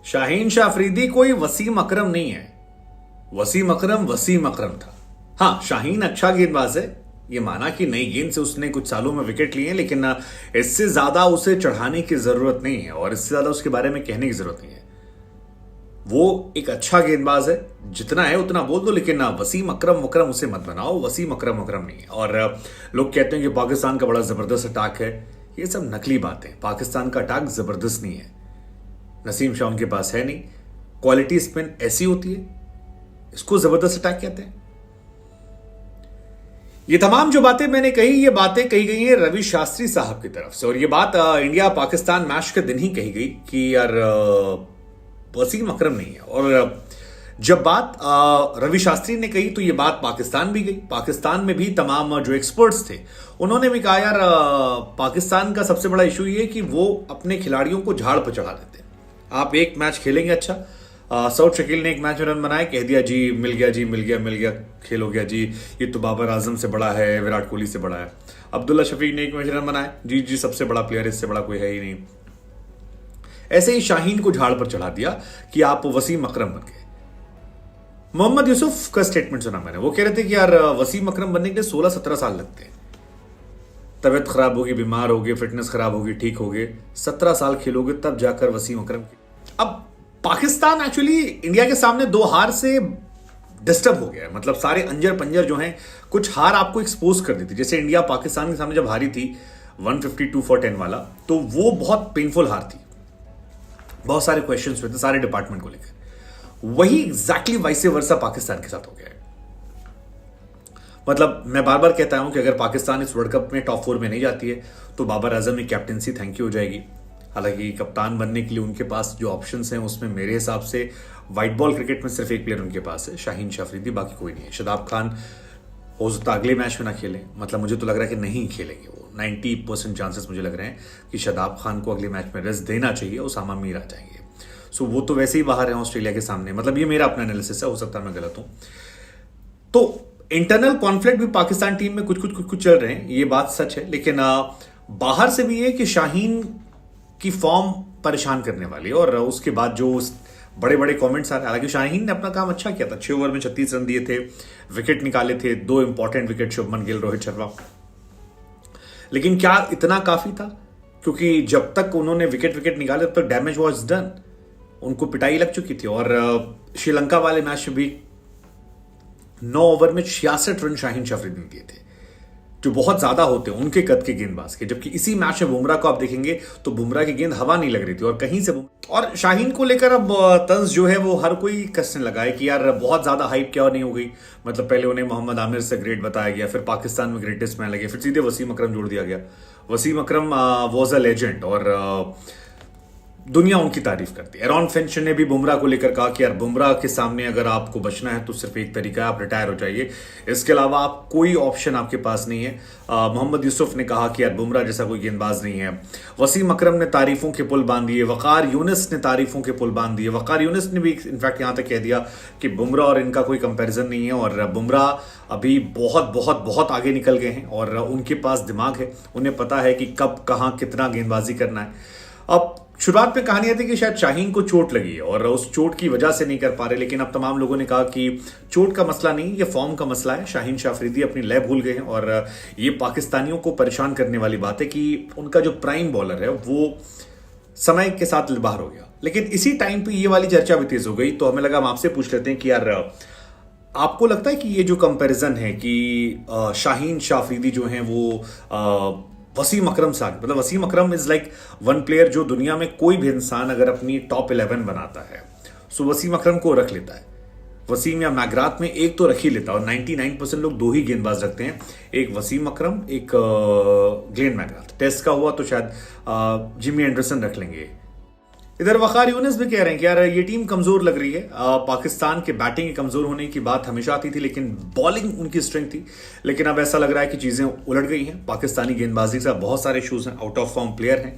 शाहीन शाह अफरीदी कोई वसीम अकरम नहीं है। वसीम अकरम था। हाँ, शाहीन अच्छा गेंदबाज है, ये माना कि नई गेंद से उसने कुछ सालों में विकेट लिए, लेकिन इससे ज्यादा उसे चढ़ाने की जरूरत नहीं है और इससे ज्यादा उसके बारे में कहने की जरूरत नहीं है। वो एक अच्छा गेंदबाज है, जितना है उतना बोल दो, लेकिन वसीम अकरम उसे मत बनाओ। वसीम अकरम नहीं है। और लोग कहते हैं कि पाकिस्तान का बड़ा जबरदस्त अटैक है, ये सब नकली बातें। पाकिस्तान का अटैक जबरदस्त नहीं है, नसीम शाह उनके पास है नहीं। क्वालिटी स्पिन ऐसी होती है, इसको जबरदस्त अटैक कहते हैं। ये तमाम जो बातें मैंने कही, ये बातें कही गई हैं रवि शास्त्री साहब की तरफ से, और ये बात इंडिया पाकिस्तान मैच के दिन ही कही गई कि यार वसीम अकरम नहीं है। और जब बात रवि शास्त्री ने कही तो ये बात पाकिस्तान भी गई। पाकिस्तान में भी तमाम जो एक्सपर्ट्स थे उन्होंने भी कहा यार पाकिस्तान का सबसे बड़ा इशू ये है कि वो अपने खिलाड़ियों को झाड़ पर चढ़ा देते हैं। आप एक मैच खेलेंगे अच्छा, सऊद शकील ने एक मैच में रन बनाए, कह दिया जी मिल गया, खेल हो गया जी, ये तो बाबर आजम से बड़ा है, विराट कोहली से बड़ा है। अब्दुल्ला शफीक ने एक मैच रन बनाए, जी सबसे बड़ा प्लेयर, इससे बड़ा कोई है ही नहीं। ऐसे ही शाहीन को झाड़ पर चढ़ा दिया कि आप वसीम अकरम बन गए। मोहम्मद यूसुफ का स्टेटमेंट सुना मैंने, वो कह रहे थे कि यार वसीम अकरम बनने के लिए 16-17 साल लगते हैं। तबियत खराब होगी, बीमार होगी, फिटनेस खराब होगी, ठीक होगे, 17 साल खेलोगे तब जाकर वसीम अकरम। अब पाकिस्तान एक्चुअली इंडिया के सामने 2 हार से डिस्टर्ब हो गया है। मतलब सारे अंजर पंजर जो हैं, कुछ हार आपको एक्सपोज कर दी थी। जैसे इंडिया पाकिस्तान के सामने जब हारी थी 152 for 10 वाला, तो वो बहुत पेनफुल हार थी, बहुत सारे क्वेश्चंस हुए थे सारे डिपार्टमेंट को लेकर। वही एग्जैक्टली वाइस वर्सा पाकिस्तान के साथ हो गया है। मतलब मैं बार बार कहता हूं कि अगर पाकिस्तान इस वर्ल्ड कप में टॉप 4 में नहीं जाती है तो बाबर आजम की कैप्टनसी थैंक यू हो जाएगी। हालांकि कप्तान बनने के लिए उनके पास जो ऑप्शंस हैं उसमें मेरे हिसाब से व्हाइट बॉल क्रिकेट में सिर्फ एक प्लेयर उनके पास है, शाहीन शाह अफरीदी, बाकी कोई नहीं है। शादाब खान हो सकता अगले मैच में ना खेले, मतलब मुझे तो लग रहा है कि नहीं खेलेंगे वो। 90% चांसेस मुझे लग रहे हैं कि शादाब खान को अगले मैच में रेस्ट देना चाहिए, उसामा मीर आ जाएंगे। सो वो तो वैसे ही बाहर है ऑस्ट्रेलिया के सामने। मतलब ये मेरा अपना एनालिसिस है, हो सकता है मैं गलत हूं। तो इंटरनल कॉन्फ्लिक्ट भी पाकिस्तान टीम में कुछ चल रहे हैं, ये बात सच है। लेकिन बाहर से भी है कि शाहीन की फॉर्म परेशान करने वाली है। और उसके बाद जो बड़े बड़े कमेंट्स आ रहे हैं, हालांकि शाहीन ने अपना काम अच्छा किया था, 6 ओवर में 36 रन दिए थे, विकेट निकाले थे, 2 इंपॉर्टेंट विकेट शुभमन गिल, रोहित शर्मा। लेकिन क्या इतना काफी था? क्योंकि जब तक उन्होंने विकेट निकाले तब तक डैमेज वॉज डन, उनको पिटाई लग चुकी थी। और श्रीलंका वाले मैच में भी 9 ओवर में 66 रन शाहीन शाह अफरीदी ने दिए थे, जो बहुत ज्यादा होते हैं उनके कद के गेंदबाज के। जबकि इसी मैच में बुमराह को आप देखेंगे तो बुमराह की गेंद हवा नहीं लग रही थी, और कहीं से और शाहीन को लेकर अब तंज जो है वो हर कोई कसने लगा है कि यार बहुत ज्यादा हाइप क्या नहीं हो गई। मतलब पहले उन्हें मोहम्मद आमिर से ग्रेट बताया गया, फिर पाकिस्तान में ग्रेटेस्ट मैन लगे, फिर सीधे वसीम अकरम जोड़ दिया गया। वसीम अकरम वॉज अ लेजेंड और दुनिया उनकी तारीफ करती है। एरॉन फिंच ने भी बुमराह को लेकर कहा कि यार बुमराह के सामने अगर आपको बचना है तो सिर्फ एक तरीका है, आप रिटायर हो जाइए, इसके अलावा आप कोई ऑप्शन आपके पास नहीं है। मोहम्मद यूसुफ ने कहा कि यार बुमराह जैसा कोई गेंदबाज नहीं है। वसीम अकरम ने तारीफों के पुल बांध दिए, वकार यूनिस ने तारीफों के पुल बांध दिए। वकार यूनिस ने भी इनफैक्ट यहां तक कह दिया कि बुमराह और इनका कोई कंपैरिजन नहीं है, और बुमराह अभी बहुत बहुत बहुत आगे निकल गए हैं और उनके पास दिमाग है, उन्हें पता है कि कब कहां कितना गेंदबाजी करना है। अब शुरुआत में कहानी थी कि शायद शाहीन को चोट लगी है और उस चोट की वजह से नहीं कर पा रहे, लेकिन अब तमाम लोगों ने कहा कि चोट का मसला नहीं, ये फॉर्म का मसला है। शाहीन शाह अफरीदी अपनी लय भूल गए हैं और ये पाकिस्तानियों को परेशान करने वाली बात है कि उनका जो प्राइम बॉलर है वो समय के साथ बाहर हो गया। लेकिन इसी टाइम पे ये वाली चर्चा भी तेज हो गई, तो हमें लगा हम आपसे पूछ लेते हैं कि यार आपको लगता है कि ये जो कंपैरिजन है कि शाहीन शाह अफरीदी जो है वो वसीम अकरम से आगे, मतलब वसीम अकरम इज लाइक वन प्लेयर जो दुनिया में कोई भी इंसान अगर अपनी टॉप 11 बनाता है सो वसीम अकरम को रख लेता है। वसीम या मैगराथ में एक तो रख ही लेता है, और 99% लोग 2 ही गेंदबाज रखते हैं, एक वसीम अकरम, एक ग्लेन मैगराथ। टेस्ट का हुआ तो शायद जिमी एंडरसन रख लेंगे। इधर वकार यूनिस भी कह रहे हैं कि यार ये टीम कमजोर लग रही है। पाकिस्तान के बैटिंग कमजोर होने की बात हमेशा आती थी, लेकिन बॉलिंग उनकी स्ट्रेंथ थी। लेकिन अब ऐसा लग रहा है कि चीजें उलट गई हैं। पाकिस्तानी गेंदबाजी से बहुत सारे इश्यूज हैं, आउट ऑफ फॉर्म प्लेयर हैं,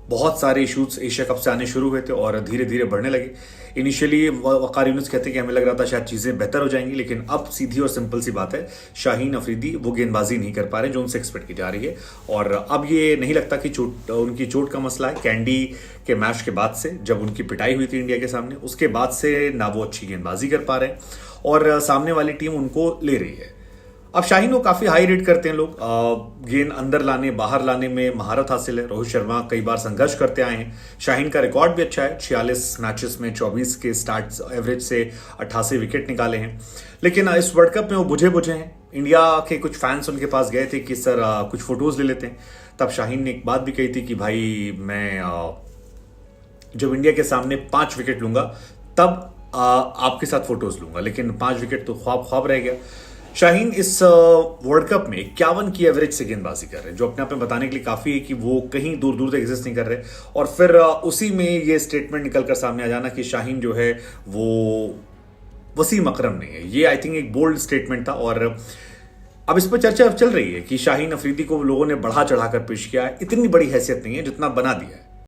बहुत सारे इशूज एशिया कप से आने शुरू हुए थे और धीरे धीरे बढ़ने लगे। इनिशियली वकार यूनुस कहते हैं कि हमें लग रहा था शायद चीज़ें बेहतर हो जाएंगी, लेकिन अब सीधी और सिंपल सी बात है, शाहीन अफरीदी वो गेंदबाजी नहीं कर पा रहे जो उनसे एक्सपेक्ट की जा रही है। और अब ये नहीं लगता कि उनकी चोट का मसला है। कैंडी के मैच के बाद से, जब उनकी पिटाई हुई थी इंडिया के सामने, उसके बाद से ना वो अच्छी गेंदबाजी कर पा रहे हैं और सामने वाली टीम उनको ले रही है। अब शाहीन को काफी हाई रेट करते हैं लोग, गेंद अंदर लाने बाहर लाने में महारत हासिल है। रोहित शर्मा कई बार संघर्ष करते आए हैं। शाहीन का रिकॉर्ड भी अच्छा है, 46 मैचेस में 24 के स्टार्ट एवरेज से 88 विकेट निकाले हैं। लेकिन इस वर्ल्ड कप में वो बुझे बुझे हैं। इंडिया के कुछ फैंस उनके पास गए थे कि सर कुछ फोटोज ले लेते हैं। तब शाहीन ने एक बात भी कही थी कि भाई मैं जब इंडिया के सामने 5 विकेट लूंगा तब आपके साथ फोटोज लूंगा, लेकिन 5 विकेट तो ख्वाब रह गया। शाहीन इस वर्ल्ड कप में 51 की एवरेज से गेंदबाजी कर रहे हैं, जो अपने आप में बताने के लिए काफी है कि वो कहीं दूर दूर तक एग्जिस्ट नहीं कर रहे। और फिर उसी में ये स्टेटमेंट निकलकर सामने आ जाना कि शाहीन जो है वो वसीम अकरम नहीं है, ये आई थिंक एक बोल्ड स्टेटमेंट था। और अब इस पर चर्चा चल रही है कि शाहीन अफरीदी को लोगों ने बढ़ा चढ़ाकर पेश किया है। इतनी बड़ी हैसियत नहीं है जितना बना दिया है।